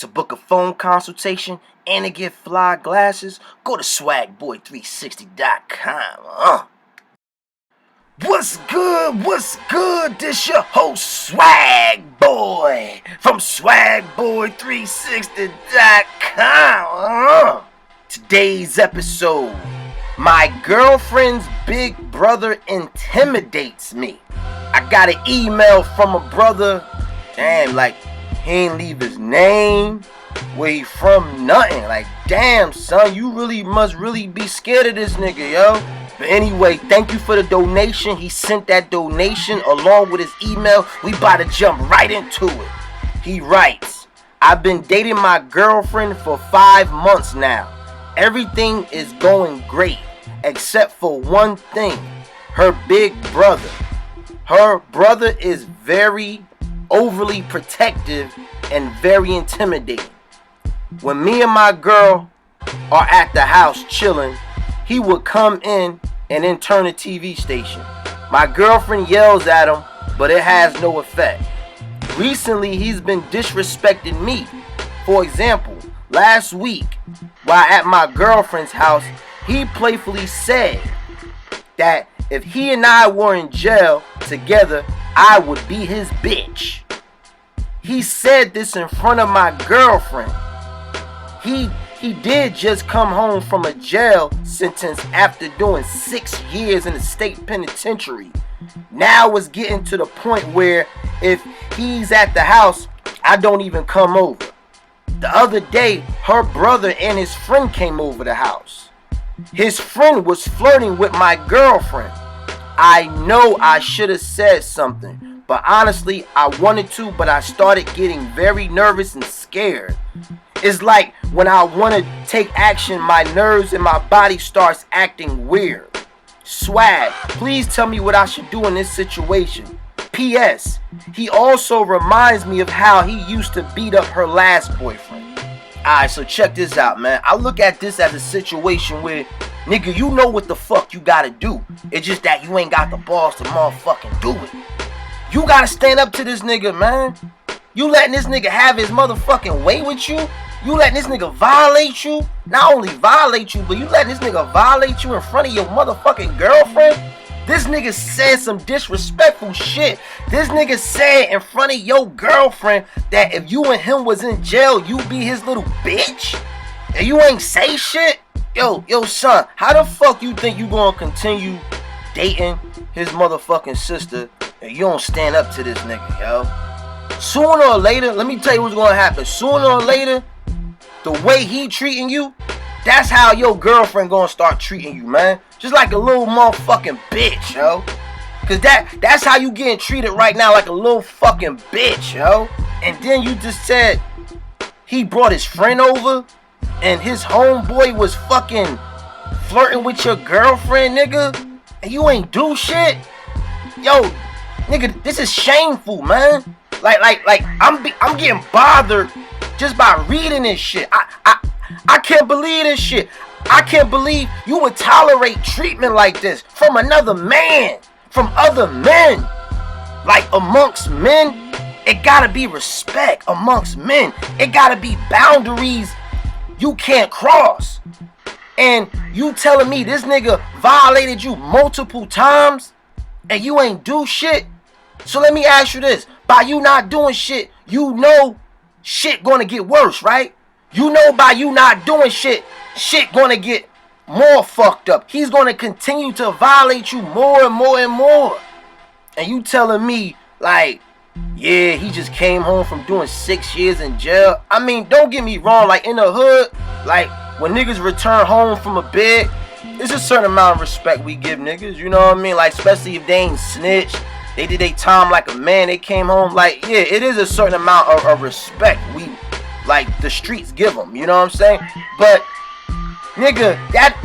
To book a phone consultation and to get fly glasses, go to swagboy360.com. What's good? What's good? This your host Swag Boy from swagboy360.com. Today's episode, my girlfriend's big brother intimidates me. I got an email from a brother, he ain't leave his name, where he from, nothing. Like, damn, son, you must be scared of this nigga, yo. But anyway, thank you for the donation. He sent that donation along with his email. We about to jump right into it. He writes, I've been dating my girlfriend for 5 months now. Everything is going great, except for one thing, her big brother. Her brother is very overly protective and very intimidating. When me and my girl are at the house chilling, he would come in and then turn the TV station. My girlfriend yells at him, but it has no effect. Recently, he's been disrespecting me. For example, last week, while at my girlfriend's house, he playfully said that if he and I were in jail together, I would be his bitch. He said this in front of my girlfriend. He did just come home from a jail sentence after doing 6 years in the state penitentiary. Now it's getting to the point where if he's at the house, I don't even come over. The other day, her brother and his friend came over the house. His friend was flirting with my girlfriend. I know I should have said something, but honestly, I wanted to, but I started getting very nervous and scared. It's like when I want to take action, my nerves and my body starts acting weird. Swag, please tell me what I should do in this situation. P.S. He also reminds me of how he used to beat up her last boyfriend. Alright, so check this out, man. I look at this as a situation where, nigga, you know what the fuck you gotta do. It's just that you ain't got the balls to motherfucking do it. You gotta stand up to this nigga, man. You letting this nigga have his motherfucking way with you? You letting this nigga violate you? Not only violate you, but you letting this nigga violate you in front of your motherfucking girlfriend? This nigga said some disrespectful shit. This nigga said in front of your girlfriend that if you and him was in jail, you be his little bitch? And you ain't say shit? Yo, son, how the fuck you think you gonna continue dating his motherfucking sister and you don't stand up to this nigga, yo? Sooner or later, let me tell you what's gonna happen. Sooner or later, the way he treating you, that's how your girlfriend gonna start treating you, man. Just like a little motherfucking bitch, yo. Cause that's how you getting treated right now, like a little fucking bitch, yo. And then you just said he brought his friend over and his homeboy was fucking flirting with your girlfriend, nigga, and you ain't do shit. Yo, nigga, this is shameful, man. Like I'm getting bothered just by reading this shit. I can't believe this shit. I can't believe you would tolerate treatment like this from another man, from other men. Like, amongst men, it gotta be respect amongst men. It gotta be boundaries you can't cross. And you telling me this nigga violated you multiple times and you ain't do shit? So let me ask you this. By you not doing shit, you know shit gonna get worse, right? You know by you not doing shit gonna get more fucked up. He's gonna continue to violate you more and more and more. And you telling me, like, yeah, he just came home from doing 6 years in jail. I mean, don't get me wrong, like in the hood, like when niggas return home from a bed, there's a certain amount of respect we give niggas, you know what I mean? Like, especially if they ain't snitch. They did their time like a man. They came home like, yeah, it is a certain amount of respect we, like, the streets give them. You know what I'm saying? But, nigga, that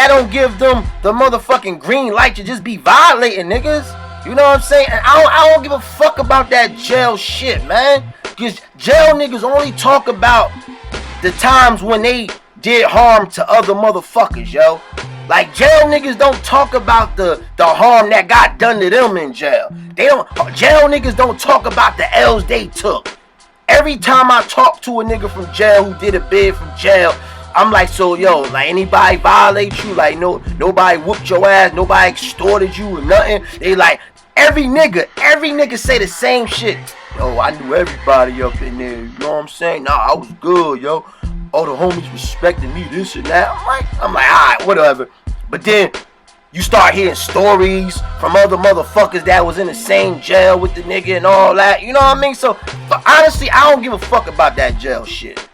don't give them the motherfucking green light to just be violating niggas. You know what I'm saying? And I don't give a fuck about that jail shit, man. Because jail niggas only talk about the times when they did harm to other motherfuckers, yo. Like, jail niggas don't talk about the harm that got done to them in jail. Jail niggas don't talk about the L's they took. Every time I talk to a nigga from jail who did a bid from jail, I'm like, so yo, like anybody violate you? Like nobody whooped your ass, nobody extorted you or nothing. They like every nigga say the same shit. Yo, I knew everybody up in there, you know what I'm saying? Nah, I was good, yo. All the homies respected me, this and that. I'm like, alright, whatever. But then you start hearing stories from other motherfuckers that was in the same jail with the nigga and all that. You know what I mean? So, but honestly, I don't give a fuck about that jail shit.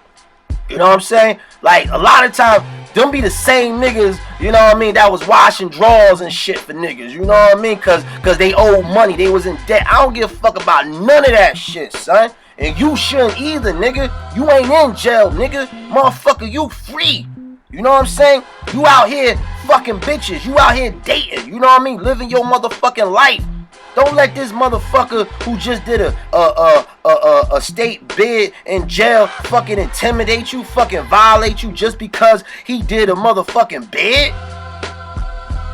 You know what I'm saying? Like, a lot of times, them be the same niggas, you know what I mean, that was washing drawers and shit for niggas. You know what I mean? Cause they owed money. They was in debt. I don't give a fuck about none of that shit, son. And you shouldn't either, nigga. You ain't in jail, nigga. Motherfucker, you free. You know what I'm saying? You out here fucking bitches. You out here dating. You know what I mean? Living your motherfucking life. Don't let this motherfucker who just did a state bid in jail fucking intimidate you, fucking violate you just because he did a motherfucking bid.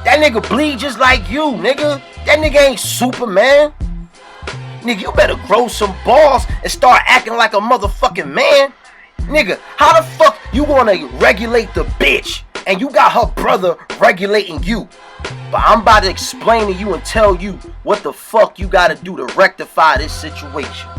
That nigga bleed just like you, nigga. That nigga ain't Superman. Nigga, you better grow some balls and start acting like a motherfucking man. Nigga, how the fuck you gonna regulate the bitch and you got her brother regulating you? But I'm about to explain to you and tell you what the fuck you gotta do to rectify this situation.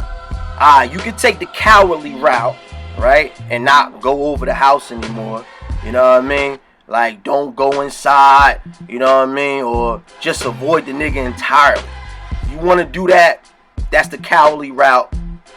You can take the cowardly route, right? And not go over the house anymore. You know what I mean? Like, don't go inside, you know what I mean? Or just avoid the nigga entirely. You wanna do that, that's the cowardly route.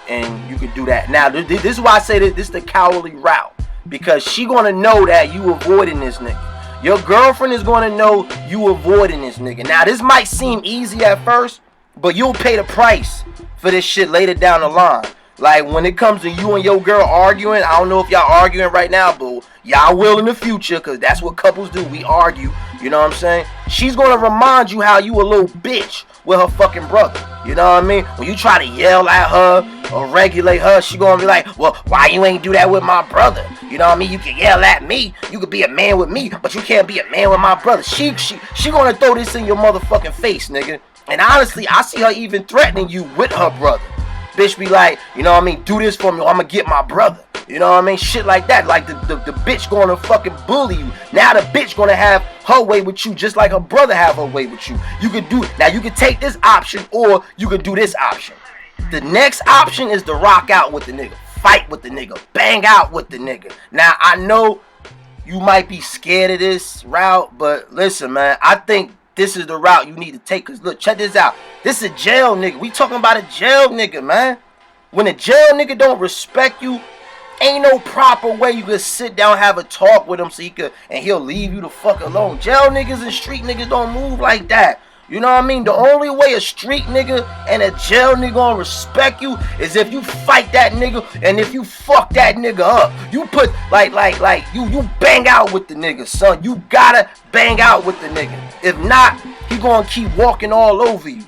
And you can do that. Now, this is why I say that this is the cowardly route. Because she gonna know that you avoiding this nigga. Your girlfriend is gonna know you avoiding this nigga. Now, this might seem easy at first, but you'll pay the price for this shit later down the line. Like, when it comes to you and your girl arguing, I don't know if y'all arguing right now, but y'all will in the future, because that's what couples do. We argue. You know what I'm saying? She's gonna remind you how you a little bitch with her fucking brother. You know what I mean? When you try to yell at her or regulate her, she gonna be like, well, why you ain't do that with my brother? You know what I mean? You can yell at me, you can be a man with me, but you can't be a man with my brother. She gonna throw this in your motherfucking face, nigga. And honestly, I see her even threatening you with her brother. Bitch be like, you know what I mean, do this for me or I'm gonna get my brother. You know what I mean? Shit like that. Like the bitch gonna fucking bully you. Now the bitch gonna have her way with you just like her brother have her way with you. You could do, now you can take this option or you could do this option. The next option is to rock out with the nigga. Fight with the nigga. Bang out with the nigga. Now I know you might be scared of this route, but listen, man, I think this is the route you need to take. Cause look, check this out. This is a jail nigga. We talking about a jail nigga, man. When a jail nigga don't respect you, ain't no proper way you can sit down and have a talk with him so he could, and he'll leave you the fuck alone. Jail niggas and street niggas don't move like that. You know what I mean? The only way a street nigga and a jail nigga gonna respect you is if you fight that nigga and if you fuck that nigga up. You put like you bang out with the nigga, son. You gotta bang out with the nigga. If not, he gonna keep walking all over you.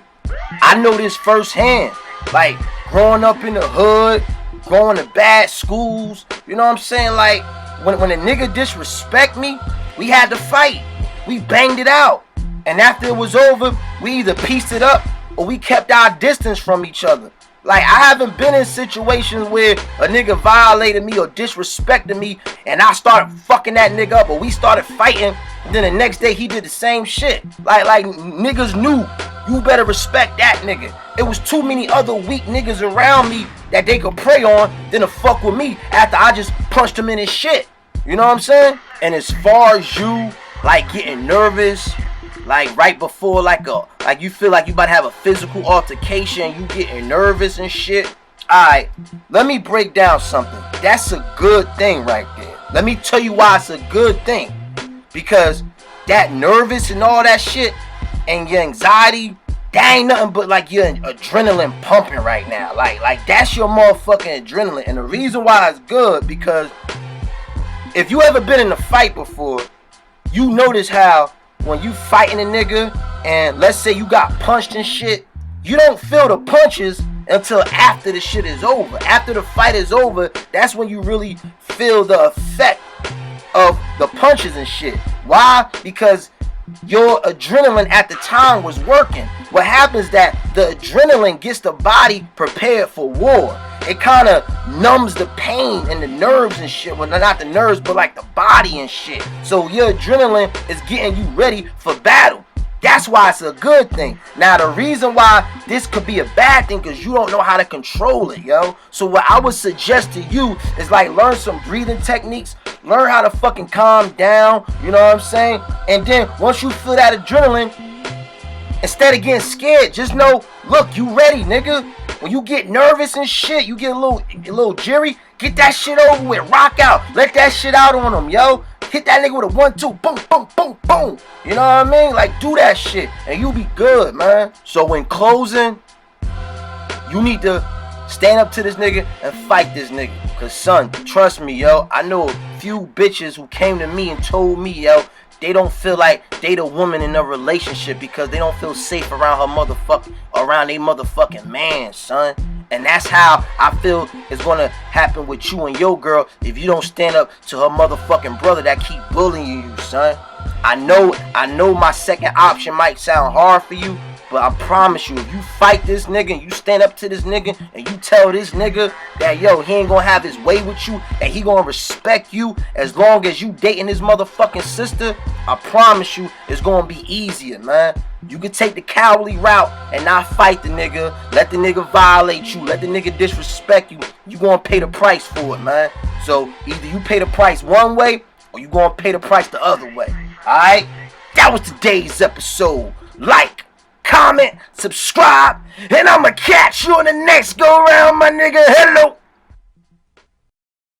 I know this firsthand. Like growing up in the hood, going to bad schools, you know what I'm saying? Like when a nigga disrespect me, we had to fight. We banged it out. And after it was over, we either pieced it up or we kept our distance from each other. Like, I haven't been in situations where a nigga violated me or disrespected me and I started fucking that nigga up or we started fighting. And then the next day he did the same shit. Like niggas knew you better respect that nigga. It was too many other weak niggas around me that they could prey on than to fuck with me after I just punched him in his shit. You know what I'm saying? And as far as you, like, getting nervous, like right before like you feel like you about to have a physical altercation, you getting nervous and shit. Alright, let me break down something. That's a good thing right there. Let me tell you why it's a good thing. Because that nervous and all that shit and your anxiety, that ain't nothing but like your adrenaline pumping right now. Like that's your motherfucking adrenaline. And the reason why it's good, because if you ever been in a fight before, you notice how when you fighting a nigga and let's say you got punched and shit, you don't feel the punches until after the shit is over. After the fight is over, that's when you really feel the effect of the punches and shit. Why? Because your adrenaline at the time was working. What happens is that the adrenaline gets the body prepared for war. it kind of numbs the pain and the nerves and shit. Well, not the nerves, but like the body and shit. So your adrenaline is getting you ready for battle. That's why it's a good thing. Now, the reason why this could be a bad thing, because you don't know how to control it, yo. So what I would suggest to you is like learn some breathing techniques. Learn how to fucking calm down. You know what I'm saying? And then once you feel that adrenaline, instead of getting scared, just know, look, you ready, nigga. When you get nervous and shit, you get a little jittery, get that shit over with. Rock out. Let that shit out on them, yo. Hit that nigga with a 1-2, boom, boom, boom, boom. You know what I mean? Like, do that shit, and you be good, man. So in closing, you need to stand up to this nigga and fight this nigga. Cause son, trust me, yo, I know a few bitches who came to me and told me, yo, they don't feel like they the woman in a relationship because they don't feel safe around around they motherfucking man, son. And that's how I feel it's gonna happen with you and your girl if you don't stand up to her motherfucking brother that keep bullying you, son. I know my second option might sound hard for you, but I promise you, if you fight this nigga and you stand up to this nigga and you tell this nigga that, yo, he ain't gonna have his way with you, that he gonna respect you as long as you dating his motherfucking sister, I promise you, it's gonna be easier, man. You can take the cowardly route and not fight the nigga, let the nigga violate you, let the nigga disrespect you. You gonna pay the price for it, man. So either you pay the price one way or you gonna pay the price the other way. Alright? That was today's episode. Like, comment, subscribe, and I'ma catch you on the next go round, my nigga. Hello.